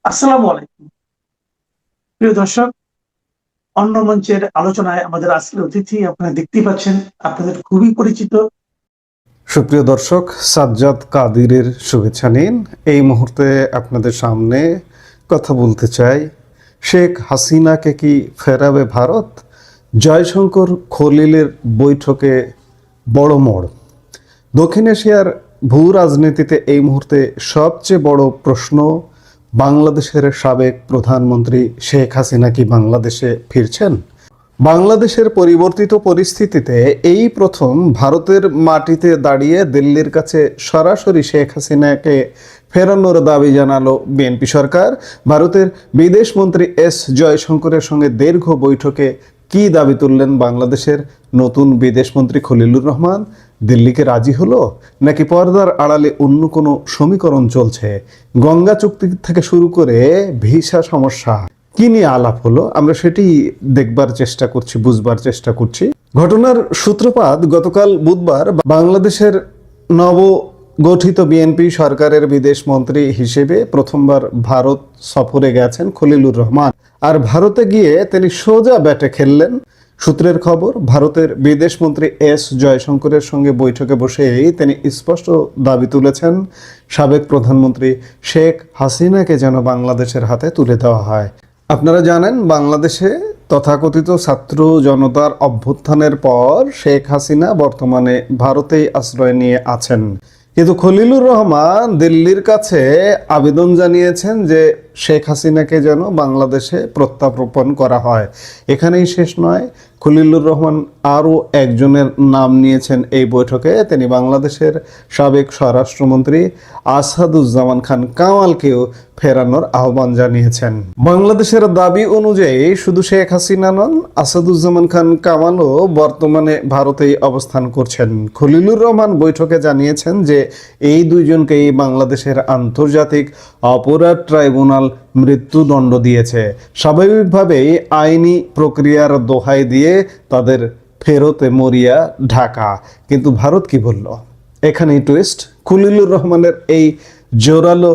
আসসালামু আলাইকুম। প্রিয় দর্শক, অন্য মঞ্চের আলোচনায় আমাদের আজকের অতিথি আপনারা দেখতেই পাচ্ছেন, আপনাদের খুবই পরিচিত। সুপ্রিয় দর্শক, সাজ্জাদ কাদিরের শুভেচ্ছা নিন। এই মুহূর্তে আপনাদের সামনে কথা বলতে চাই, শেখ হাসিনাকে কি ফেরাবে ভারত? জয়শঙ্কর খলিলের বৈঠকে বড় মোড়। দক্ষিণ এশিয়ার ভূ রাজনীতিতে এই মুহূর্তে সবচেয়ে বড় প্রশ্ন, বাংলাদেশের সাবেক প্রধানমন্ত্রী শেখ হাসিনা কি বাংলাদেশে ফিরছেন? বাংলাদেশের পরিবর্তিত পরিস্থিতিতে এই প্রথম ভারতের মাটিতে দাঁড়িয়ে দিল্লির কাছে সরাসরি শেখ হাসিনাকে ফেরানোর দাবি জানালো বিএনপি সরকার। ভারতের বিদেশমন্ত্রী এস জয়শঙ্করের সঙ্গে দীর্ঘ বৈঠকে কি দাবি তুললেন বাংলাদেশের নতুন বিদেশমন্ত্রী খলিলুর রহমান? দিল্লিকে রাজি হলো, নাকি পর্দার আড়ালে অন্য কোনো সমীকরণ চলছে? গঙ্গা চুক্তি থেকে শুরু করে ভিসা সমস্যা কি নিয়ে আলাপ হলো, আমরা সেটি দেখবার চেষ্টা করছি, বুঝবার চেষ্টা করছি। ঘটনার সূত্রপাত গতকাল বুধবার বাংলাদেশের নবগঠিত বিএনপি সরকারের বিদেশ মন্ত্রী হিসেবে প্রথমবার ভারত সফরে গেছেন খলিলুর রহমান। আর ভারতে গিয়ে তিনি সোজা ব্যাটে খেললেন। সূত্রের খবর, ভারতের বিদেশ মন্ত্রী এস জয়শঙ্করের সঙ্গে বৈঠকে বসেই তিনি স্পষ্ট দাবি তুলেছেন, সাবেক প্রধানমন্ত্রী শেখ হাসিনাকে যেন বাংলাদেশের হাতে তুলে দেওয়া হয়। আপনারা জানেন, বাংলাদেশে তথাকথিত ছাত্র জনতার অভ্যুত্থানের পর শেখ হাসিনা বর্তমানে ভারতেই আশ্রয় নিয়ে আছেন। কিন্তু খলিলুর রহমান দিল্লির কাছে আবেদন জানিয়েছেন যে শেখ হাসিনাকে যেন বাংলাদেশে প্রত্যার্পণ করা হয়। এখানেই শেষ নয়, খলিলুর রহমান আরও একজনের নাম নিয়েছেন এই বৈঠকে। তিনি বাংলাদেশের সাবেক স্বরাষ্ট্রমন্ত্রী আসাদুজ্জামান খান কামালকেও ফেরানোর আহ্বান জানিয়েছেন। বাংলাদেশের দাবি অনুযায়ী শুধু শেখ হাসিনা নন, আসাদুজ্জামান খান কামালও বর্তমানে ভারতেই অবস্থান করছেন। খলিলুর রহমান বৈঠকে জানিয়েছেন যে এই দুইজনকেই বাংলাদেশের আন্তর্জাতিক অপরাধ ট্রাইব্যুনাল মৃত্যুদণ্ড দিয়েছে। স্বাভাবিকভাবেই আইনি প্রক্রিয়ার দোহাই দিয়ে তাদের ফেরতে মরিয়া ঢাকা। কিন্তু ভারত কি বলল? এখানেই টুইস্ট। খলিলুর রহমানের এই জোরালো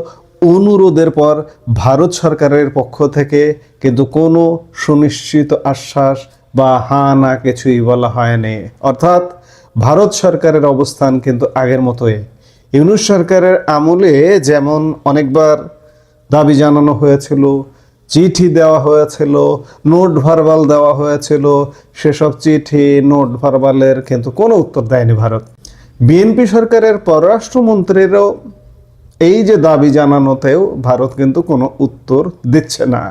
অনুরোধের পর ভারত সরকারের পক্ষ থেকে কিন্তু কোনো সুনিশ্চিত আশ্বাস বা হ্যাঁ না কিছুই বলা হয়নি। অর্থাৎ ভারত সরকারের অবস্থান কিন্তু আগের মতোই। ইউনূস সরকারের আমলে যেমন অনেকবার দাবি জানানো হয়েছিল, চিঠি দেওয়া হয়েছিল, নোট ভার্বাল দেওয়া হয়েছিল, সেসব চিঠি নোট ভার্বালের কিন্তু কোনো উত্তর দেয়নি ভারত। বিএনপি সরকারের পররাষ্ট্রমন্ত্রীরও এই যে দাবি জানানোতেও ভারত কিন্তু কোনো উত্তর দিচ্ছে না।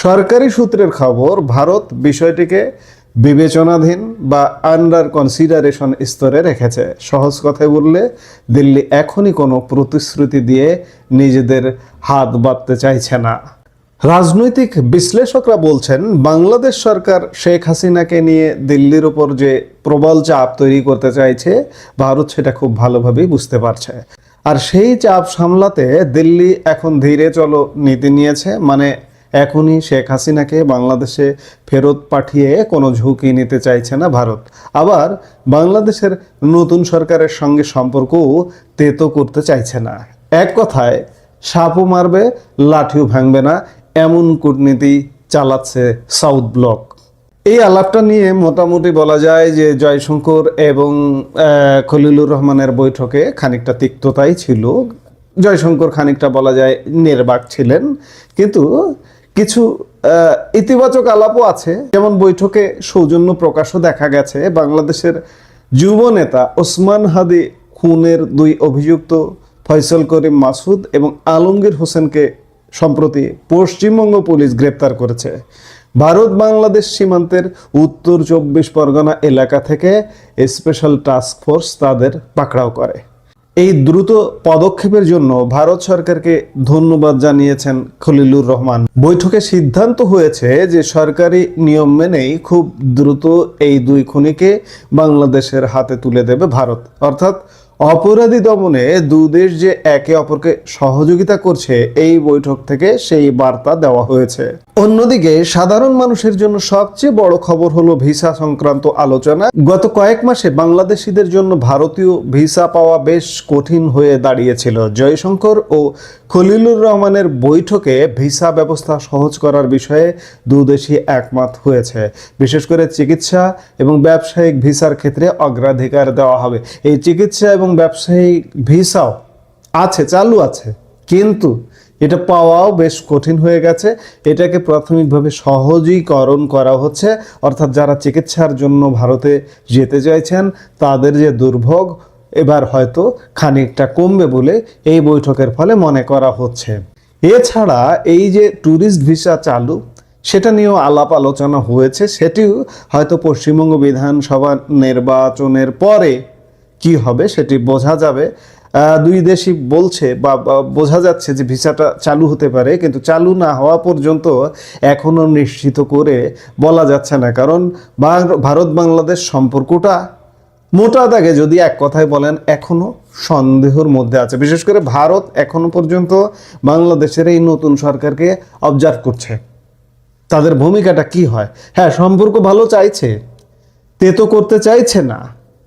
সরকারি সূত্রের খবর, ভারত বিষয়টিকে বিবেচনাধীন বা আন্ডার কনসিডারেশন স্তরে রেখেছে। সহজ কথায় বললে, দিল্লি এখনই কোনো প্রতিশ্রুতি দিয়ে নিজেদের হাত বাঁধতে চাইছে না। রাজনৈতিক বিশ্লেষকরা বলছেন, বাংলাদেশ সরকার শেখ হাসিনাকে নিয়ে দিল্লির ওপর যে প্রবল চাপ তৈরি করতে চাইছে, ভারত সেটা খুব ভালোভাবেই বুঝতে পারছে। আর সেই চাপ সামলাতে দিল্লি এখন ধীরে চলো নীতি নিয়েছে। মানে এখনই শেখ হাসিনাকে বাংলাদেশে ফেরত পাঠিয়ে কোনো ঝুঁকি নিতে চাইছে না ভারত। আবার বাংলাদেশের নতুন সরকারের সঙ্গে সম্পর্কও তেতো করতে চাইছে না। এক কথায়, সাপও মারবে, লাঠিও ভাঙবে না, এমন কূটনীতি চালাচ্ছে সাউথ ব্লক। এই আলাপটা নিয়ে মোটামুটি বলা যায় যে জয়শঙ্কর এবং খলিলুর রহমানের বৈঠকে খানিকটা তিক্ততাই ছিল। জয়শঙ্কর খানিকটা বলা যায় নির্বাক ছিলেন, কিন্তু কিছু ইতিবাচক আলাপও আছে। যেমন বৈঠকে সৌজন্য প্রকাশও দেখা গেছে। বাংলাদেশের যুব নেতা ওসমান হাদি খুনের দুই অভিযুক্ত ফয়সল করিম মাসুদ এবং আলমগীর হোসেনকে সম্প্রতি পশ্চিমবঙ্গ পুলিশ গ্রেপ্তার করেছে। ভারত বাংলাদেশ সীমান্তের উত্তর 24 পরগনা এলাকা থেকে স্পেশাল টাস্ক ফোর্স তাদের পাকড়াও করে। এই দ্রুত পদক্ষেপের জন্য ভারত সরকারকে ধন্যবাদ জানিয়েছেন খলিলুর রহমান। বৈঠকে সিদ্ধান্ত হয়েছে যে সরকারি নিয়ম মেনেই খুব দ্রুত এই দুই খুনিকে বাংলাদেশের হাতে তুলে দেবে ভারত। অর্থাৎ অপরাধী দমনে দুদেশ যে একে অপরকে সহযোগিতা করছে এই বৈঠক থেকে সেই বার্তা দেওয়া হয়েছে। অন্যদিকে সাধারণ মানুষের জন্য সবচেয়ে বড় খবর হলো ভিসা সংক্রান্ত আলোচনা। গত কয়েক মাসে বাংলাদেশিদের জন্য ভারতীয় ভিসা পাওয়া বেশ কঠিন হয়ে দাঁড়িয়েছিল। জয়শঙ্কর ও খলিলুর রহমানের বৈঠকে ভিসা ব্যবস্থা সহজ করার বিষয়ে দুদেশই একমত হয়েছে। বিশেষ করে চিকিৎসা এবং ব্যবসায়িক ভিসার ক্ষেত্রে অগ্রাধিকার দেওয়া হবে। এই চিকিৎসা এবং ব্যবসায়িক ভিসাও চালু আছে, কিন্তু এটা পাওয়াও বেশ কঠিন হয়ে গেছে। এটাকে প্রাথমিকভাবে সহজীকরণ করা হচ্ছে, অর্থাৎ যারা চিকিৎসার জন্য ভারতে যেতে চাইছেন তাদের যে দুর্ভোগ এবার হয়তো খানিকটা কমবে বলে এই বৈঠকের ফলে মনে করা হচ্ছে। এছাড়া এই যে ট্যুরিস্ট ভিসা চালু, সেটা নিয়েও আলাপ আলোচনা হয়েছে। সেটিও হয়তো পশ্চিমবঙ্গ বিধানসভা নির্বাচনের পরে কি হবে সেটি বোঝা যাবে। দুই দেশই বলছে বা বোঝা যাচ্ছে যে ভিসাটা চালু হতে পারে, কিন্তু চালু না হওয়া পর্যন্ত এখনো নিশ্চিত করে বলা যাচ্ছে না। কারণ ভারত বাংলাদেশ সম্পর্কটা মোটা দাগে যদি এক কথায় বলেন এখনো সন্দেহের মধ্যে আছে। বিশেষ করে ভারত এখনো পর্যন্ত বাংলাদেশের এই নতুন সরকারকে অবজার্ভ করছে, তাদের ভূমিকাটা কি হয়। হ্যাঁ, সম্পর্ক ভালো চাইছে, তেতো করতে চাইছে না,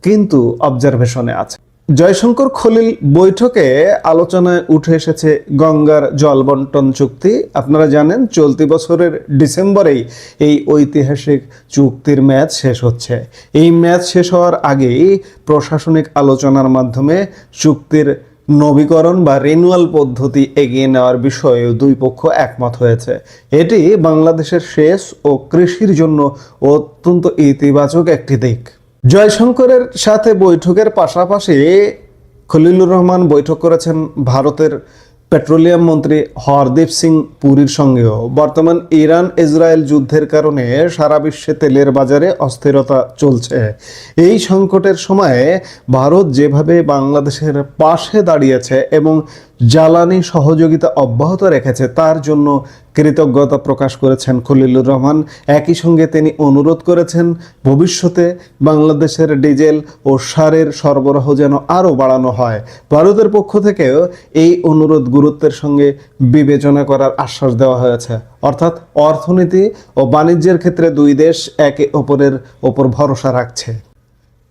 কিন্তু অবজারভেশনে আছে। জয়শঙ্কর খলিল বৈঠকে আলোচনায় উঠে এসেছে গঙ্গার জল বন্টন চুক্তি। আপনারা জানেন চলতি বছরের ডিসেম্বরেই এই ঐতিহাসিক চুক্তির মেয়াদ শেষ হচ্ছে। এই মেয়াদ শেষ হওয়ার আগেই প্রশাসনিক আলোচনার মাধ্যমে চুক্তির নবীকরণ বা রিনিউয়াল পদ্ধতি এগিয়ে নেওয়ার বিষয়ে দুই পক্ষ একমত হয়েছে। এটি বাংলাদেশের সেচ ও কৃষির জন্য অত্যন্ত ইতিবাচক একটি দিক। জয়শঙ্করের সাথে বৈঠকের পাশাপাশি খলিলুর রহমান বৈঠক করেছেন ভারতের পেট্রোলিয়াম মন্ত্রী হরদীপ সিং পুরীর সঙ্গেও। বর্তমান ইরান ইসরায়েল যুদ্ধের কারণে সারা বিশ্বে তেলের বাজারে অস্থিরতা চলছে। এই সংকটের সময়ে ভারত যেভাবে বাংলাদেশের পাশে দাঁড়িয়েছে এবং জ্বালানি সহযোগিতা অব্যাহত রেখেছে তার জন্য কৃতজ্ঞতা প্রকাশ করেছেন খলিলুর রহমান। একই সঙ্গে তিনি অনুরোধ করেছেন ভবিষ্যতে বাংলাদেশের ডিজেল ও সারের সরবরাহ যেন আরও বাড়ানো হয়। ভারতের পক্ষ থেকেও এই অনুরোধ গুরুত্বের সঙ্গে বিবেচনা করার আশ্বাস দেওয়া হয়েছে। অর্থাৎ অর্থনীতি ও বাণিজ্যের ক্ষেত্রে দুই দেশ একে অপরের ওপর ভরসা রাখছে।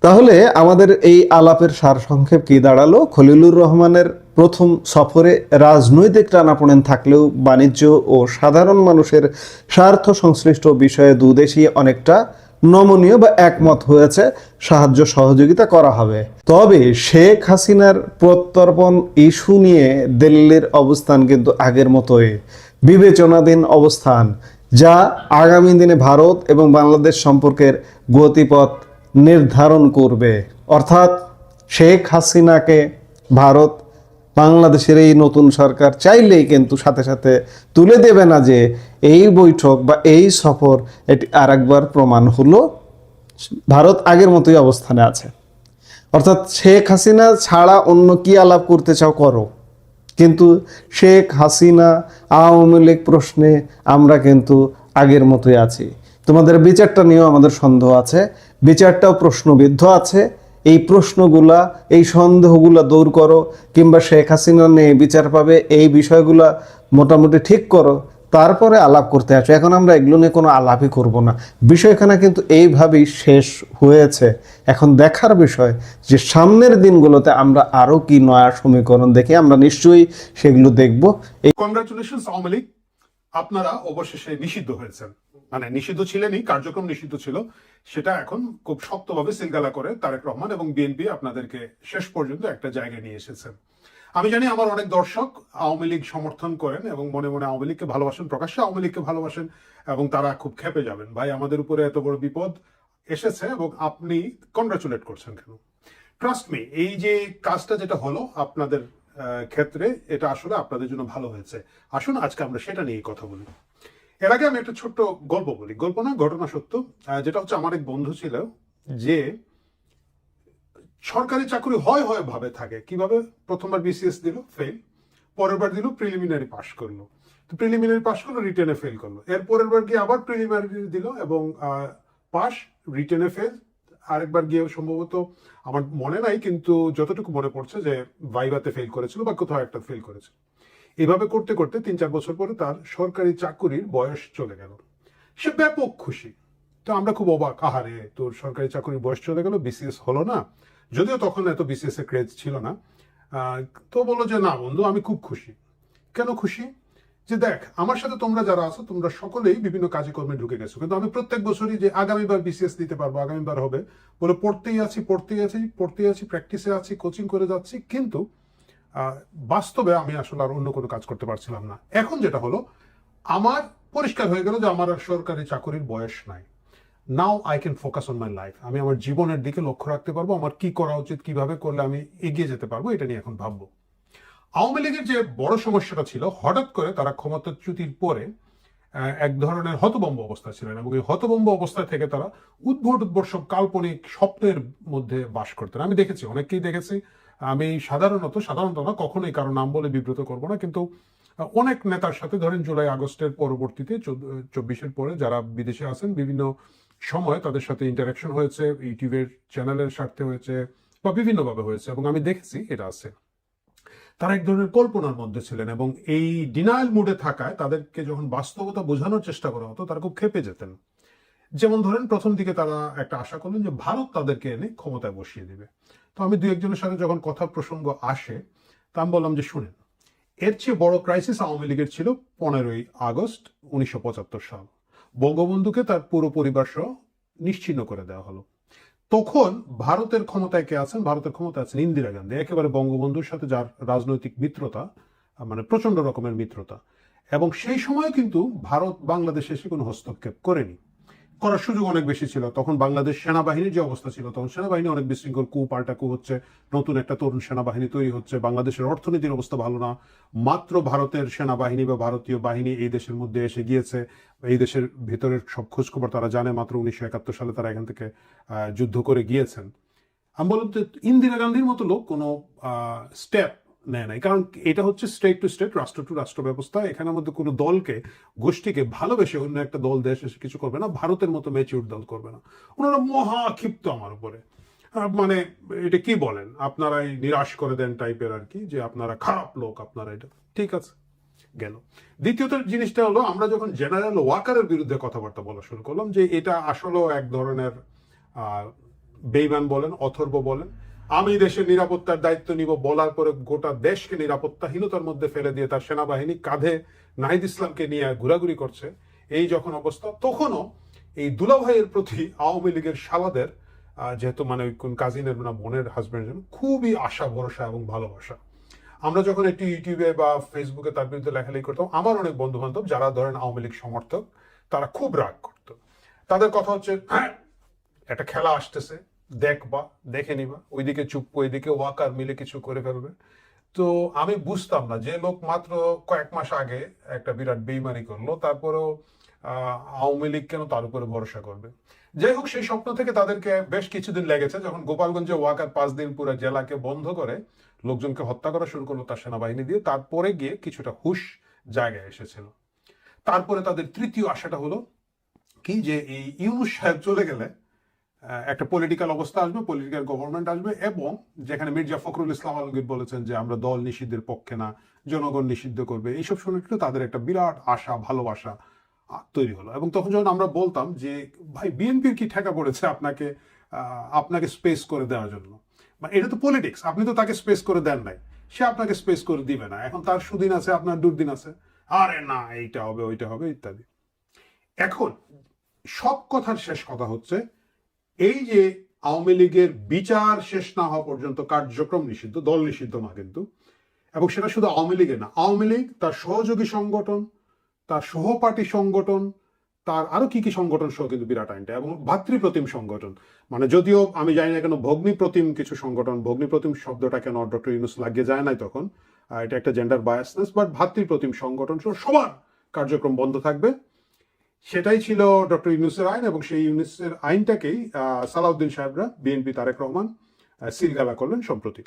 তাহলে আমাদের এই আলাপের সারসংক্ষেপ কি দাঁড়ালো? খলিলুর রহমানের প্রথম সফরে রাজনৈতিক টানাপোড়েন থাকলেও বাণিজ্য ও সাধারণ মানুষের স্বার্থ সংশ্লিষ্ট বিষয়ে দুদেশই অনেকটা নমনীয় বা একমত হয়েছে, সাহায্য সহযোগিতা করা হবে। তবে শেখ হাসিনার প্রত্যর্পণ ইস্যু নিয়ে দিল্লির অবস্থান কিন্তু আগের মতোই বিবেচনাধীন অবস্থান, যা আগামী দিনে ভারত এবং বাংলাদেশ সম্পর্কের গতিপথ নির্ধারণ করবে। অর্থাৎ শেখ হাসিনাকে ভারত বাংলাদেশের এই নতুন সরকার চাইলেই কিন্তু সাথে সাথে তুলে দেবে না যে এই বৈঠক বা এই সফর এটি আরেকবার প্রমাণ হলো ভারত আগের মতোই অবস্থানে আছে। অর্থাৎ শেখ হাসিনা ছাড়া অন্য কি আলাপ করতে চাও করো, কিন্তু শেখ হাসিনা আওয়ামী লীগ প্রশ্নে আমরা কিন্তু আগের মতোই আছি। তোমাদের বিচারটা নিয়েও আমাদের সন্দেহ আছে, বিচারটাও প্রশ্নবিদ্ধ আছে। এই প্রশ্নগুলা, এই সন্দেহগুলা দূর করো, কিংবা শেখ হাসিনা নিয়ে বিচার পাবে এই বিষয়গুলা মোটামুটি ঠিক করো, তারপরে আলাপ করতে আসো। এখন আমরা এগুলো নিয়ে কোনো আলাপই করব না। বিষয়খানা কিন্তু এইভাবেই শেষ হয়েছে। এখন দেখার বিষয় যে সামনের দিনগুলোতে আমরা আরো কি নয়া সমীকরণ দেখি, আমরা নিশ্চয়ই সেগুলো দেখব। কংগ্রাচুলেশনস আওয়ামী লীগ, আপনারা অবশেষে নিষিদ্ধ হয়েছেন। মানে নিষিদ্ধ ছিলেনই, কার্যক্রম নিষিদ্ধ ছিল, সেটা এখন খুব শক্তভাবে সিলগালা করে তারেক রহমান এবং বিএনপি আপনাদেরকে শেষ পর্যন্ত একটা জায়গায় নিয়ে এসেছেন। আমি জানি আমার অনেক দর্শক আওয়ামী লীগ সমর্থন করেন এবং মনে মনে আওয়ামী লীগকে ভালোবাসেন, প্রকাশ্যে আওয়ামী লীগকে ভালোবাসেন, এবং তারা খুব ক্ষেপে যাবেন, ভাই আমাদের উপরে এত বড় বিপদ এসেছে এবং আপনি কংগ্রাচুলেট করছেন কেন? ট্রাস্ট মি, এই যে কাজটা যেটা হলো আপনাদের ক্ষেত্রে, এটা আসলে আপনাদের জন্য ভালো হয়েছে। আসুন আজকে আমরা সেটা নিয়ে কথা বলি। এর আগে আমি একটা ছোট্ট গল্প বলি, গল্প না ঘটনা সত্য, যেটা হচ্ছে আমার এক বন্ধু ছিল যে সরকারি চাকরি হয় ভাবে থাকে। কিভাবে? প্রথমবার বিসিএস দিল, ফেল। পরের বার দিল, প্রিলিমিনারি পাশ করলো। তো প্রিলিমিনারি পাশ করলো, রিটেনে ফেল করলো। এর পরের বার গিয়ে আবার প্রিলিমিনারি দিল এবং পাস, রিটেনে ফেল, আরেকবার গিয়ে সম্ভবত আমার মনে নাই, কিন্তু যতটুকু মনে পড়ছে যে ভাইভাতে ফেল করেছিল বা কোথাও একটা ফেল করেছিল। এভাবে করতে করতে 3-4 বছর পরে তার সরকারি চাকুরির বয়স চলে গেল। সে ব্যাপক খুশি। তো আমরা খুব অবাক, আহারে তোর সরকারি চাকরির বয়স চলে গেল, বিসিএস হলো না। যদিও তখন এত বিসিএস এর ক্রেজ ছিল না। তো বললো যে না বন্ধু, আমি খুব খুশি। কেন খুশি? যে দেখ, আমার সাথে তোমরা যারা আছো তোমরা সকলেই বিভিন্ন কাজে কর্মে ঢুকে গেছো, কিন্তু আমি প্রত্যেক বছরই যে আগামীবার বিসিএস দিতে পারবো, আগামীবার হবে বলে পড়তেই আছি, প্র্যাকটিসে আছি, কোচিং করে যাচ্ছি, কিন্তু বাস্তবে আমি আসলে আর অন্য কোনো কাজ করতে পারছিলাম না। এখন যেটা হলো, আমার পরিষ্কার হয়ে গেল যে আমার আর সরকারি চাকরির বয়স নাই। Now I can focus on my life. আমি আমার জীবনের দিকে লক্ষ্য রাখতে পারবো, আমার কি করা উচিত, কিভাবে করলে আমি এগিয়ে যেতে পারবো, এটা নিয়ে এখন ভাববো। আওয়ামী লীগের যে বড় সমস্যাটা ছিল, হঠাৎ করে তারা ক্ষমতাচ্যুতির পরে এক ধরনের হতভম্ব অবস্থা ছিলেন, এবং এই হতভম্ব অবস্থা থেকে তারা উদ্ভট সব কাল্পনিক স্বপ্নের মধ্যে বাস করতেন। আমি দেখেছি, অনেককেই দেখেছি। আমি সাধারণত না, কখনোই কারো নাম বলে বিব্রত করব না, কিন্তু অনেক নেতার সাথে, ধরেন জুলাই আগস্টের পরবর্তীতে 24-এর পরে যারা বিদেশে আছেন, বিভিন্ন সময় তাদের সাথে ইন্টারাকশন হয়েছে, ইউটিউবের চ্যানেলের স্বার্থে হয়েছে বা বিভিন্নভাবে হয়েছে, এবং আমি দেখেছি এটা আছে। তারা এক ধরনের কল্পনার মধ্যে ছিলেন, এবং এই ডিনায়াল মুডে থাকায় তাদেরকে যখন বাস্তবতা বোঝানোর চেষ্টা করা হতো তারা খুব ক্ষেপে যেতেন। যেমন ধরেন, প্রথম দিকে তারা একটা আশা করলেন যে ভারত তাদেরকে এনে ক্ষমতায় বসিয়ে দিবে। তো আমি দু একজনের সাথে যখন কথা প্রসঙ্গ আসে, তা আমি বললাম যে শুনেন, এর চেয়ে বড় ক্রাইসিস আওয়ামী লীগের ছিল 15ই আগস্ট 1975 সাল। বঙ্গবন্ধুকে তার পুরো পরিবার সহ নিশ্চিহ্ন করে দেওয়া হলো। তখন ভারতের ক্ষমতায় কে আছেন? ভারতের ক্ষমতায় আছেন ইন্দিরা গান্ধী, একেবারে বঙ্গবন্ধুর সাথে যার রাজনৈতিক মিত্রতা, মানে প্রচন্ড রকমের মিত্রতা। এবং সেই সময় কিন্তু ভারত বাংলাদেশে এসে কোনো হস্তক্ষেপ করেনি, করার সুযোগ অনেক বেশি ছিল। তখন বাংলাদেশ সেনাবাহিনীর যে অবস্থা ছিল, তখন সেনাবাহিনী অনেক বিশৃঙ্খল, পাল্টা হচ্ছে, নতুন একটা তরুণ সেনাবাহিনী তৈরি হচ্ছে, বাংলাদেশের অর্থনীতির অবস্থা ভালো না। মাত্র ভারতের সেনাবাহিনী বা ভারতীয় বাহিনী এই দেশের মধ্যে এসে গিয়েছে, এই দেশের ভেতরের সব খোঁজখবর তারা জানে, মাত্র 1971 সালে তারা এখান থেকে যুদ্ধ করে গিয়েছেন। আমি বললাম যে ইন্দিরা গান্ধীর মতো লোক কোনো স্টেপ নেয় নাই, কারণ এটা হচ্ছে স্টেট টু স্টেট, রাষ্ট্র টু রাষ্ট্র ব্যবস্থা। এখানের মধ্যে কোনো দলকে, গোষ্ঠীকে ভালোবেসে অন্য একটা দল, দেশ এসে কিছু করবে না, ভারতের মতো ম্যাচিউর দল করবে না। ওনারা মহা ক্ষিপ্ত আমার উপরে, মানে এটা কি বলেন, আপনারাই নিরাশ করে দেন টাইপের আর কি, যে আপনারা খারাপ লোক, আপনারা এটা। ঠিক আছে, গেল। দ্বিতীয়ত জিনিসটা হলো, আমরা যখন জেনারেল ওয়াকারের বিরুদ্ধে কথাবার্তা বলা শুরু করলাম, যে এটা আসলে এক ধরনের বেইমান বলেন, অথর্ব বলেন, আমি দেশের নিরাপত্তার দায়িত্ব নিব বলার পরে গোটা দেশকে নিরাপত্তাহীনতার মধ্যে ফেলে দিয়ে তার সেনাবাহিনী কাঁধে নাহিদ ইসলামকে নিয়ে ঘোরাঘুরি করছে, এই যখন অবস্থা, তখনও এই দুলাভাইয়ের প্রতি আওয়ামী লীগের শালাদের, যেহেতু মানে ওই কোন কাজিনের না বোনের হাজবেন্ডের জন্য, খুবই আশা ভরসা এবং ভালোবাসা। আমরা যখন একটু ইউটিউবে বা ফেসবুকে তার বিরুদ্ধে লেখালেখি করতাম, আমার অনেক বন্ধু বান্ধব যারা ধরেন আওয়ামী লীগ সমর্থক, তারা খুব রাগ করতো। তাদের কথা হচ্ছে, হ্যাঁ একটা খেলা আসতেছে, দেখবা, দেখে নিবা, ওইদিকে চুপ, ওইদিকে ওয়াকার মিলে কিছু করে ফেলবে। তো আমি বুঝতাম না, যে লোক মাত্র কয়েক মাস আগে একটা বিরাট বেইমানি করলো, তারপরেও আওয়ামী লীগ কেন তার উপরে ভরসা করবে? যাই হোক, সেই স্বপ্ন থেকে তাদেরকে বেশ কিছুদিন লেগেছে, যখন গোপালগঞ্জে ওয়াকার 5 দিন পুরো জেলাকে বন্ধ করে লোকজনকে হত্যা করা শুরু করলো তার সেনাবাহিনী দিয়ে, তারপরে গিয়ে কিছুটা হুশ জায়গায় এসেছিল। তারপরে তাদের তৃতীয় আশাটা হলো কি, যে এই ইউনূস সাহেব চলে গেলে একটা পলিটিক্যাল অবস্থা আসবে, পলিটিক্যাল গভর্নমেন্ট আসবে, এবং যেখানে মির্জা ফখরুল ইসলাম আলমগীর বলেছেন যে আমরা দল নিষিদ্ধের পক্ষে না, জনগণ নিষিদ্ধ করবে, এইসব শুনে তাদের একটা বিরাট আশা, ভালোবাসা তৈরি হলো। এবং তখন যখন আমরা বলতাম যে ভাই, বিএনপির কি ঠেকা পড়েছে আপনাকে স্পেস করে দেওয়ার জন্য, মানে এটা তো পলিটিক্স, আপনি তো তাকে স্পেস করে দেন নাই, সে আপনাকে স্পেস করে দিবে না, এখন তার সুদিন আছে, আপনার দুর্দিন আছে, আরে না এইটা হবে, ওইটা হবে, ইত্যাদি। এখন সব কথার শেষ কথা হচ্ছে, এই যে আওয়ামী লীগের বিচার শেষ না হওয়া পর্যন্ত কার্যক্রম নিষিদ্ধ, দল নিষিদ্ধ না কিন্তু, এবং সেটা শুধু আওয়ামী লীগের না, আওয়ামী লীগ, তার সহযোগী সংগঠন, তার সহপাঠী সংগঠন, তার আরো কি কি সংগঠন সহ কিন্তু বিরাট আইনটা, এবং ভাতৃপ্রতিম সংগঠন, মানে যদিও আমি জানি না কেন ভগ্নিপ্রতিম কিছু সংগঠন, ভগ্নিপ্রতিম শব্দটা কেন ডক্টর ইউনূস লাগিয়ে যায় নাই তখন, এটা একটা জেন্ডার বায়াসনেস, বাট ভাতৃপ্রতিম সংগঠন সহ সবার কার্যক্রম বন্ধ থাকবে। সেটাই ছিল ডক্টর ইউনূসের আইন, এবং সেই ইউনূসের আইনটাকেই সালাউদ্দিন সাহেবরা, বিএনপি তারেক রহমান সিলগালা করলেন সম্প্রতি।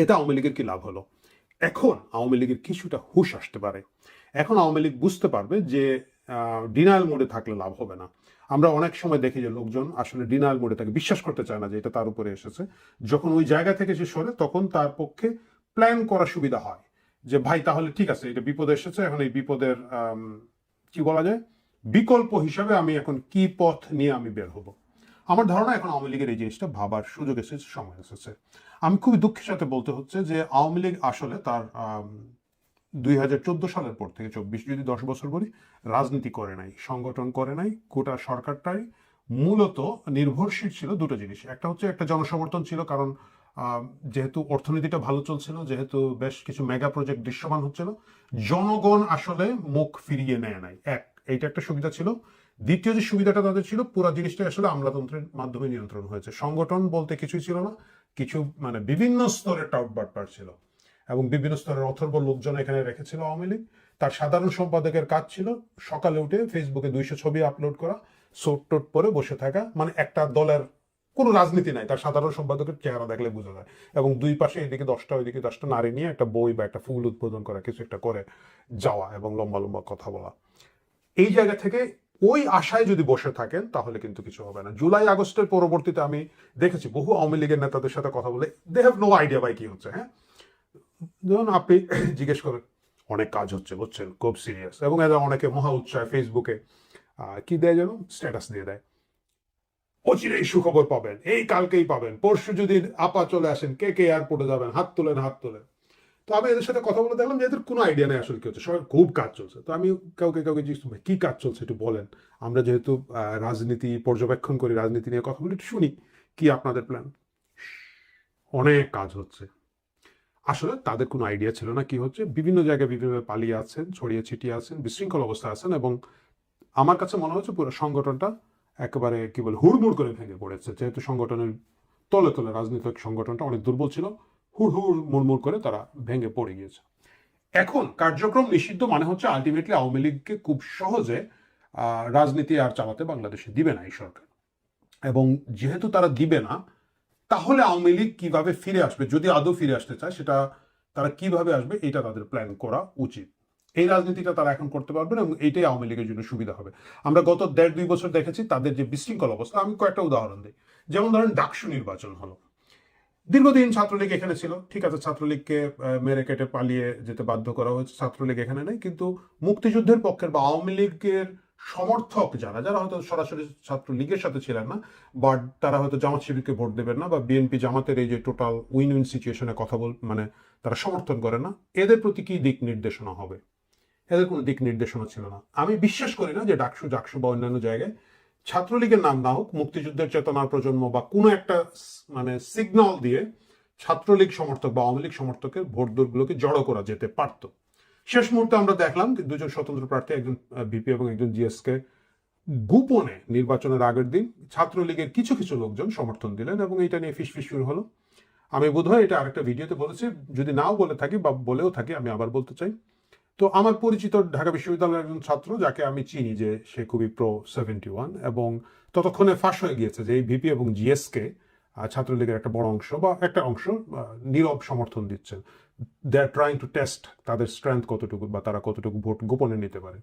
এটা আওয়ামী লীগের কি লাভ হলো? এখন আওয়ামী লীগের কিছুটা হুঁশ আসতে পারে। এখন আওয়ামী লীগ বুঝতে পারবে যে ডিনায়াল মোডে থাকলে লাভ হবে না। আমরা অনেক সময় দেখি যে লোকজন আসলে ডিনাল মোডে থাকে, বিশ্বাস করতে চায় না যে এটা তার উপরে এসেছে। যখন ওই জায়গা থেকে সে সরে তখন তার পক্ষে প্ল্যান করা সুবিধা হয় যে ভাই তাহলে ঠিক আছে, এটা বিপদে এসেছে, এখন এই বিপদের কি বলা যায় বিকল্প হিসাবে আমি এখন কি পথ নিয়ে আমি বের হব। আমার ধারণা এখন আওয়ামী লীগের এই জিনিসটা ভাবার সুযোগ এসেছে, সময় এসেছে। আমি খুবই দুঃখের সাথে বলতে হচ্ছে যে আওয়ামী লীগ আসলে তার 2014 সালের পর থেকে 24 যদি 10 বছর বলি, রাজনীতি করে নাই, সংগঠন করে নাই। গোটা সরকারটাই মূলত নির্ভরশীল ছিল দুটো জিনিস। একটা হচ্ছে একটা জনসমর্থন ছিল, কারণ যেহেতু অর্থনীতিটা ভালো চলছিল, যেহেতু বেশ কিছু মেগা প্রজেক্ট দৃশ্যমান হচ্ছিল, জনগণ আসলে মুখ ফিরিয়ে নেয় নাই। এইটা একটা সুবিধা ছিল। দ্বিতীয় যে সুবিধাটা তাদের ছিল, পুরো জিনিসটা আসলে আমলাতন্ত্রের মাধ্যমে নিয়ন্ত্রণ হয়েছে। সংগঠন বলতে কিছুই ছিল না, কিছু মানে বিভিন্ন স্তরের টাউটবাটপার ছিল এবং বিভিন্ন স্তরের অথর্ব লোকজন এখানে রেখেছিল আওয়ামী লীগ। তার সাধারণ সম্পাদকের কাজ ছিল সকালে উঠে ফেসবুকে 200 ছবি আপলোড করা, সোট টোট পরে বসে থাকা, মানে একটা দলের কোনো রাজনীতি নাই, তার সাধারণ সম্পাদকের চেহারা দেখলে বোঝা যায়। এবং দুই পাশে এদিকে 10টা ওইদিকে 10টা নারী নিয়ে একটা বই বা একটা ফুল উদ্বোধন করা, কিছু একটা করে যাওয়া এবং লম্বা লম্বা কথা বলা। এই জায়গা থেকে ওই আশায় যদি বসে থাকেন তাহলে কিন্তু কিছু হবে না। জুলাই আগস্টের পরবর্তীতে আমি দেখেছি বহু আওয়ামী লীগের নেতাদের সাথে কথা বলে, দে হ্যাভ নো আইডিয়া ভাই কি হচ্ছে। হ্যাঁ, ধরুন আপনি জিজ্ঞেস করেন অনেক কাজ হচ্ছে, বুঝছেন, খুব সিরিয়াস, এবং এরা অনেকে মহা উৎসাহে ফেসবুকে কি দেয় যেন স্ট্যাটাস দিয়ে দেয়, অচিরেই সুখবর পাবেন, এই কালকেই পাবেন, পরশু যদি আপা চলে আসেন, কে কে এয়ারপোর্টে যাবেন, হাত তোলেন হাত তোলেন। তো আমি এদের সাথে কথা বলে দেখলাম যে এদের কোনো আইডিয়া নেই আসলে কি হচ্ছে, সবাই খুব কাজ চলছে। তো আমি কাউকে জিজ্ঞেস করি কি কাজ চলছে একটু বলেন, আমরা যেহেতু রাজনীতি পর্যবেক্ষণ করি, রাজনীতি নিয়ে কথা বলি, একটু শুনি কি আপনাদের প্ল্যান। অনেক কাজ হচ্ছে। আসলে তাদের কোনো আইডিয়া ছিল না কি হচ্ছে, বিভিন্ন জায়গায় বিভিন্নভাবে পালিয়ে আছেন, ছড়িয়ে ছিটিয়ে আছেন, বিশৃঙ্খল অবস্থায় আছেন, এবং আমার কাছে মনে হচ্ছে পুরো সংগঠনটা একেবারে কি বলে হুড়মুড় করে ভেঙে পড়েছে। যেহেতু সংগঠনের তলে তলে রাজনৈতিক সংগঠনটা অনেক দুর্বল ছিল, হুড় মুড়মুড় করে তারা ভেঙে পড়ে গিয়েছে। এখন কার্যক্রম নিষিদ্ধ মানে হচ্ছে আলটিমেটলি আওয়ামী লীগকে খুব সহজে রাজনীতি আর চালাতে বাংলাদেশে দিবে না এই সরকার। এবং যেহেতু তারা দিবে না, তাহলে আওয়ামী লীগ কিভাবে ফিরে আসবে, যদি আদৌ ফিরে আসতে চায়, সেটা তারা কিভাবে আসবে এটা তাদের প্ল্যান করা উচিত। এই রাজনীতিটা তারা এখন করতে পারবেন এবং এইটাই আওয়ামী লীগের জন্য সুবিধা হবে। আমরা গত 1.5-2 বছর দেখেছি তাদের যে বিশৃঙ্খল অবস্থা। আমি কয়েকটা উদাহরণ দিই। যেমন ধরেন ডাকসু নির্বাচন হলো, দীর্ঘদিন ছাত্রলীগ এখানে ছিল, ঠিক আছে, ছাত্রলীগকে মেরে কেটে পালিয়ে যেতে বাধ্য করা হয়েছে, ছাত্রলীগ এখানে নেই, কিন্তু মুক্তিযুদ্ধের পক্ষের বা আওয়ামী লীগের সমর্থক যারা যারা হয়তো সরাসরি ছাত্রলীগের সাথে ছিলেন না, বাট তারা হয়তো জামাত শিবিরকে ভোট দেবেন না, বা বিএনপি জামাতের এই যে টোটাল উইন উইন সিচুয়েশনে কথা মানে তারা সমর্থন করে না, এদের প্রতি কি দিক নির্দেশনা হবে? এদের কোনো দিক নির্দেশনা ছিল না। আমি বিশ্বাস করি না যে ডাকসু জাকসু বা অন্যান্য জায়গায় ছাত্রলীগের নাম না হোক, মুক্তিযুদ্ধের চেতনার প্রজন্ম বা কোনো একটা মানে সিগন্যাল দিয়ে ছাত্রলীগ সমর্থক বা আওয়ামী লীগ সমর্থকের ভোট দৌড়গুলোকে জড়ো করা যেতে পারত। শেষ মুহূর্তে আমরা দেখলাম দুজন স্বতন্ত্র প্রার্থী, একজন ভিপি এবং একজন জিএসকে, গোপনে নির্বাচনের আগের দিন ছাত্রলীগের কিছু কিছু লোকজন সমর্থন দিলেন এবং এটা নিয়ে ফিসফিস শুরু হলো। আমি বোধহয় এটা আরেকটা ভিডিওতে বলেছি, যদি নাও বলে থাকি বা বলেও থাকি আমি আবার বলতে চাই। তো আমার পরিচিত ঢাকা বিশ্ববিদ্যালয়ের একজন ছাত্র, যাকে আমি চিনি যে সে খুবই প্রো 71, এবং ততক্ষণে ফাঁস হয়ে গিয়েছে যে এই ভিপি এবং জিএসকে ছাত্রলীগের একটা বড় অংশ বা একটা অংশ নীরব সমর্থন দিচ্ছেন। দে আর ট্রাইং টু টেস্ট তাদের স্ট্রেংথ কতটুকু বা তারা কতটুকু ভোট গোপনে নিতে পারে।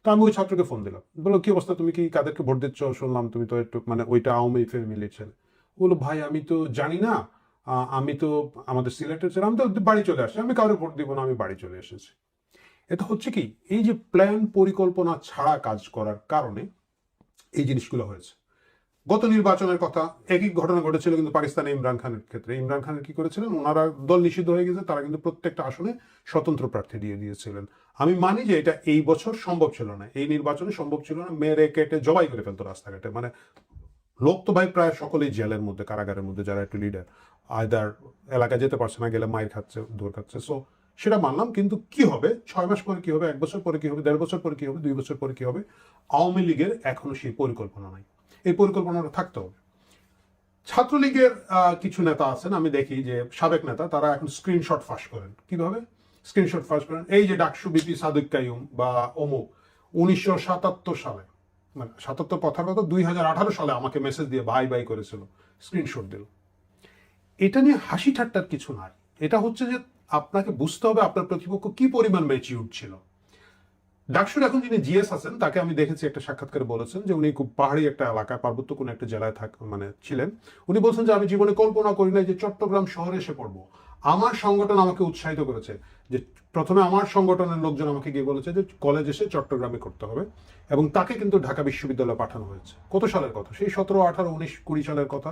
তো আমি ওই ছাত্রকে ফোন দিলাম, বললো কি অবস্থা, তুমি কি কাদেরকে ভোট দিচ্ছ, শুনলাম তুমি তো একটু মানে ওইটা আওয়ামী ফ্যামিলির ছেলে। বললো ভাই আমি তো জানি না, আমি তো আমাদের সিলেটের ছেলে, আমি তো বাড়ি চলে আসছি, আমি কাউকে ভোট দিব না, আমি বাড়ি চলে এসেছি। এটা হচ্ছে কি, এই যে প্ল্যান পরিকল্পনা ছাড়া কাজ করার কারণে এই জিনিসগুলো হয়েছে। গত নির্বাচনের কথা, একই ঘটনা ঘটেছিল কিন্তু পাকিস্তানে ইমরান খানের ক্ষেত্রে। ইমরান খানের কি করেছিলেন, ওনারা দল নিষিদ্ধ হয়ে গেছে, তারা কিন্তু প্রত্যেকটা আসনে স্বতন্ত্র প্রার্থী দিয়ে দিয়েছিলেন। আমি মানি যে এটা এই বছর সম্ভব ছিল না, এই নির্বাচনে সম্ভব ছিল না, মেরে কেটে জবাই করে ফেলতো রাস্তাঘাটে। মানে লোক তো ভাই প্রায় সকলেই জেলের মধ্যে, কারাগারের মধ্যে, যারা একটু লিডার আয়দার এলাকায় যেতে পারছে না, গেলে মাইর খাচ্ছে, দৌড় খাচ্ছে। সো সেটা মানলাম, কিন্তু কি হবে 6 মাস পরে কি হবে, 1 বছর পরে কি হবে, 1.5 বছর পরে কি হবে, 2 বছর পরে কি হবে, আওয়ামী লীগের এখনো সেই পরিকল্পনা নাই। এই পরিকল্পনাটা থাকতে হবে। ছাত্রলীগের কিছু নেতা আছেন, আমি দেখি যে সাবেক নেতা, তারা এখন স্ক্রিনশট ফাঁস করেন। কিভাবে স্ক্রিনশট ফাঁস করেন? এই যে ডাকসু বিপি সাদিক কাইয়ুম বা অমুক 1977 সালে, মানে 77 কথার কথা 2018 সালে আমাকে মেসেজ দিয়ে বাই বাই করেছিল, স্ক্রিনশট দিল। এটা নিয়ে হাসি ঠাট্টার কিছু নাই। এটা হচ্ছে যে আপনাকে বুঝতে হবে আপনার প্রতিপক্ষ কি পরিমাণ ম্যাচিউরড ছিল। ডাকসুর এখন যিনি জিএস আছেন তাকে আমি দেখেছি একটা সাক্ষাৎকারে বলেছেন যে উনি খুব পাহাড়ি একটা এলাকায়, পার্বত্য কোনো একটা জেলায় ছিলেন। উনি বলছেন যে আমি জীবনে কল্পনা করি নাই যে চট্টগ্রাম শহরে এসে পড়বো। আমার সংগঠন আমাকে উৎসাহিত করেছে, যে প্রথমে আমার সংগঠনের লোকজন আমাকে গিয়ে বলেছে যে কলেজ এসে চট্টগ্রামে করতে হবে, এবং তাকে কিন্তু ঢাকা বিশ্ববিদ্যালয়ে পাঠানো হয়েছে। কত সালের কথা? সেই 17, 18, 19, 20 সালের কথা।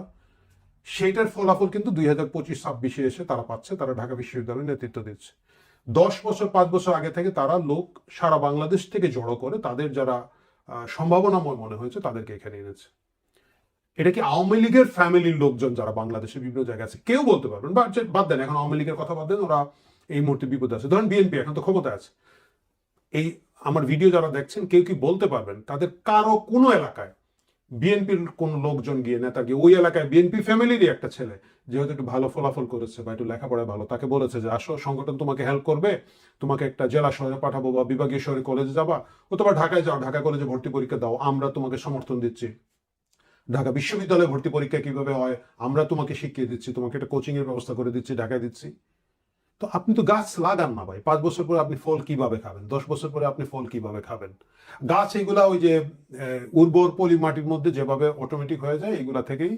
সেইটার ফলাফল কিন্তু 2025-26 এসে তারা পাচ্ছে, তারা ঢাকা বিশ্ববিদ্যালয়ে নেতৃত্ব দিচ্ছে। 10 বছর 5 বছর আগে থেকে তারা লোক সারা বাংলাদেশ থেকে জড়ো করে তাদের যারা সম্ভাবনাময় মনে হয়েছে তাদেরকে এখানে এনেছে। এটা কি আওয়ামী লীগের ফ্যামিলির লোকজন যারা বাংলাদেশের বিভিন্ন জায়গায় আছে কেউ বলতে পারবেন? বা বাদ দেন, এখন আওয়ামী লীগের কথা বাদ দেন, ওরা এই মুহূর্তে বিপদে আছে। ধরেন বিএনপি এখন তো ক্ষমতায় আছে, এই আমার ভিডিও যারা দেখছেন কেউ কি বলতে পারবেন তাদের কারো কোনো এলাকায় বিএনপির কোন লোকজন গিয়ে, নেতা গিয়ে ওই এলাকায় বিএনপি ফ্যামিলিরই একটা ছেলে যেহেতু একটু ভালো ফলাফল করেছে বা একটু লেখাপড়ায় ভালো, তাকে বলেছে যে আসো সংগঠন তোমাকে হেল্প করবে, তোমাকে একটা জেলা শহরে পাঠাবো বা বিভাগীয় শহরে কলেজে যাবা, অথবা ঢাকায় যাও, ঢাকা কলেজে ভর্তি পরীক্ষা দাও, আমরা তোমাকে সমর্থন দিচ্ছি, ঢাকা বিশ্ববিদ্যালয়ে ভর্তি পরীক্ষা কিভাবে হয় আমরা তোমাকে শিখিয়ে দিচ্ছি, তোমাকে একটা কোচিং এর ব্যবস্থা করে দিচ্ছি, ঢাকায় দিচ্ছি। তো আপনি তো গাছ লাগান না ভাই, 5 বছর পরে আপনি ফল কিভাবে খাবেন? 10 বছর পরে আপনি ফল কিভাবে খাবেন? গাছ এগুলা ওই যে উর্বর পলি মাটির মধ্যে যেভাবে অটোমেটিক হয়ে যায়, এগুলা থেকেই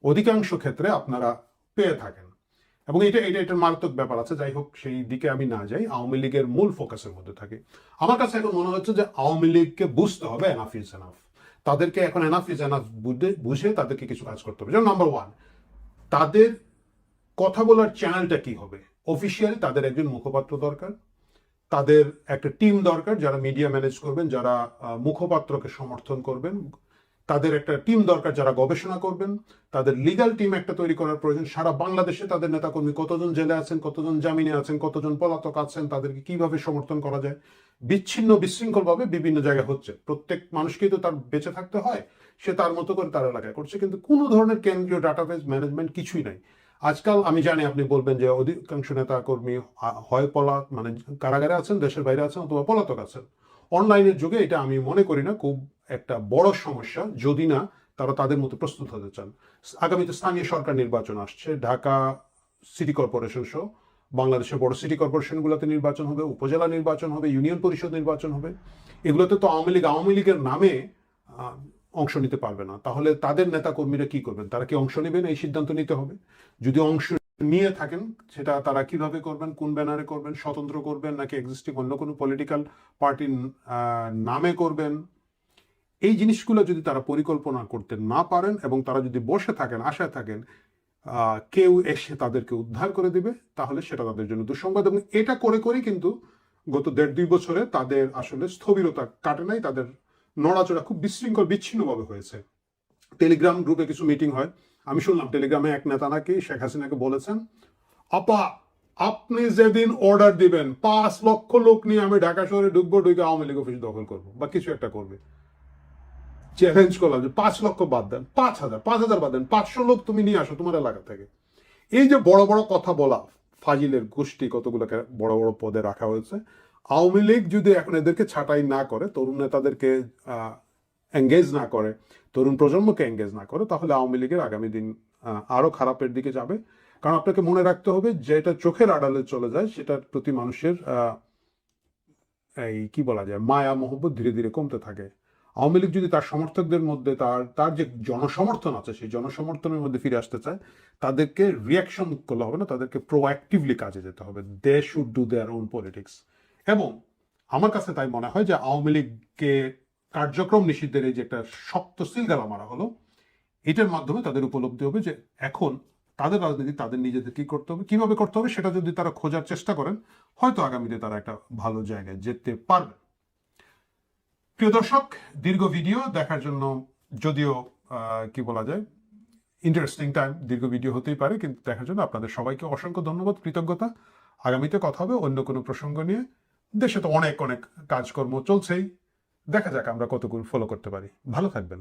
অধিকাংশ ক্ষেত্রে আপনারা পেয়ে থাকেন। এবং এটার মারাত্মক ব্যাপার আছে। যাই হোক, সেই দিকে আমি না যাই, আওয়ামী লীগের মূল ফোকাসের মধ্যে থাকি। আমার কাছে এখন মনে হচ্ছে যে আওয়ামী লীগকে বুঝতে হবে এনাফ ইজ এনাফ। তাদেরকে এখন এনাফ ইজ এনাফ বুঝে তাদেরকে কিছু কাজ করতে হবে। যেমন নাম্বার 1, তাদের কথা বলার চ্যানেলটা কি হবে? অফিসিয়ালি তাদের একজন মুখপাত্র দরকার, তাদের একটা টিম দরকার যারা মিডিয়া ম্যানেজ করবেন, যারা মুখপাত্রকে সমর্থন করবেন, তাদের একটা টিম দরকার যারা গবেষণা করবেন, তাদের লিগ্যাল টিম একটা তৈরি করার প্রয়োজন। সারা বাংলাদেশে তাদের নেতাকর্মী কতজন জেলে আছেন, কতজন জামিনে আছেন, কতজন পলাতক আছেন, তাদেরকে কিভাবে সমর্থন করা যায়। বিচ্ছিন্ন বিশৃঙ্খল ভাবে বিভিন্ন জায়গায় হচ্ছে, প্রত্যেক মানুষকেই তো তার বেঁচে থাকতে হয়, সে তার মতো করে তার এলাকায় করছে, কিন্তু কোনো ধরনের কেন্দ্রীয় ডাটাবেস ম্যানেজমেন্ট কিছুই নাই। আজকাল আমি জানি আপনি বলবেন যে অধিকাংশ নেতা কর্মী হয় মানে কারাগারে আছেন, দেশের বাইরে আছেন, অথবা পলাতক আছেন। অনলাইনের যুগে এটা আমি মনে করি না খুব একটা বড় সমস্যা, যদি না তারা তাদের মতো প্রস্তুত হতে চান। আগামীতে স্থানীয় সরকার নির্বাচন আসছে, ঢাকা সিটি কর্পোরেশন সহ বাংলাদেশের বড় সিটি কর্পোরেশনগুলোতে নির্বাচন হবে, উপজেলা নির্বাচন হবে, ইউনিয়ন পরিষদ নির্বাচন হবে। এগুলোতে তো আওয়ামী লীগের নামে অংশ নিতে পারবে না। তাহলে তাদের নেতা কর্মীরা কি করবেন? তারা কি অংশ নেবেন? এই সিদ্ধান্ত নিতে হবে। যদি অংশ নিয়ে থাকেন, সেটা তারা কিভাবে করবেন, কোন ব্যানারে করবেন, স্বতন্ত্র করবেন নাকি এক্সিস্টিং অন্য কোনো পলিটিক্যাল পার্টির নামে করবেন, এই জিনিসগুলো যদি তারা পরিকল্পনা করতে না পারেন এবং তারা যদি বসে থাকেন, আশায় থাকেন কেউ এসে তাদেরকে উদ্ধার করে দিবে, তাহলে সেটা তাদের জন্য দুঃসংবাদ। এবং এটা করে করেই কিন্তু গত 1.5-2 বছরে তাদের আসলে স্থবিরতা কাটে নাই, তাদের নড়াচড়া খুব বিশৃঙ্খল বিচ্ছিন্নভাবে হয়েছে। টেলিগ্রাম গ্রুপে কিছু মিটিং হয়, আমি শুনলাম টেলিগ্রামে এক নেতা নাকি শেখ হাসিনাকে বলেছেন, আপা আপনি যেদিন অর্ডার দিবেন 5 লক্ষ লোক নিয়ে আমি ঢাকা শহরে ঢুকবো, ঢুকে আওয়ামী লীগ অফিস দখল করবো বা কিছু একটা করবে। চ্যালেঞ্জ করলাম যে 5 লক্ষ বাদ দেন, 5,000 বাদ দেন, 500 লোক তুমি নিয়ে আসো তোমার এলাকা থেকে। এই যে বড় বড় কথা বলা, ফাজিলের গোষ্ঠী কতগুলোকে বড় বড় পদে রাখা হয়েছে। আওয়ামী লীগ যদি এখন এদেরকে ছাঁটাই না করে, তরুণ নেতাদেরকে এঙ্গেজ না করে, তরুণ প্রজন্মকে এঙ্গেজ না করে, তাহলে আওয়ামী লীগের আগামী দিন আরো খারাপের দিকে যাবে। কারণ আপনাকে মনে রাখতে হবে, যেটা চোখের আড়ালে চলে যায় সেটার প্রতি মানুষের এই কি বলা যায়, মায়া মহব্বত ধীরে ধীরে কমতে থাকে। আওয়ামী লীগ যদি তার সমর্থকদের মধ্যে তার যে জনসমর্থন আছে সেই জনসমর্থনের মধ্যে ফিরে আসতে চায়, তাদেরকে রিয়াকশন করলে হবে না, তাদেরকে প্রোঅ্যাক্টিভলি কাজে যেতে হবে। They should do their own politics. এবং আমার কাছে তাই মনে হয় যে আওয়ামী লীগকে কার্যক্রম নিষিদ্ধের এই যে একটা শক্ত সিলগালা মারা হলো, এটার মাধ্যমে তাদের উপলব্ধি হবে যে এখন তাদের রাজনীতি তাদের নিজেদের কি করতে হবে, কিভাবে করতে হবে, সেটা যদি তারা খোঁজার চেষ্টা করেন, হয়তো আগামীতে তারা একটা ভালো জায়গায় যেতে পারবে। প্রিয় দর্শক, দীর্ঘ ভিডিও দেখার জন্য, যদিও কি বলা যায়, ইন্টারেস্টিং টাইম, দীর্ঘ ভিডিও হতেই পারে, কিন্তু দেখার জন্য আপনাদের সবাইকে অসংখ্য ধন্যবাদ, কৃতজ্ঞতা। আগামীতে কথা হবে অন্য কোনো প্রসঙ্গ নিয়ে। দেশে তো অনেক অনেক কাজকর্ম চলছেই, দেখা যাক আমরা কতগুলো ফলো করতে পারি। ভালো থাকবেন।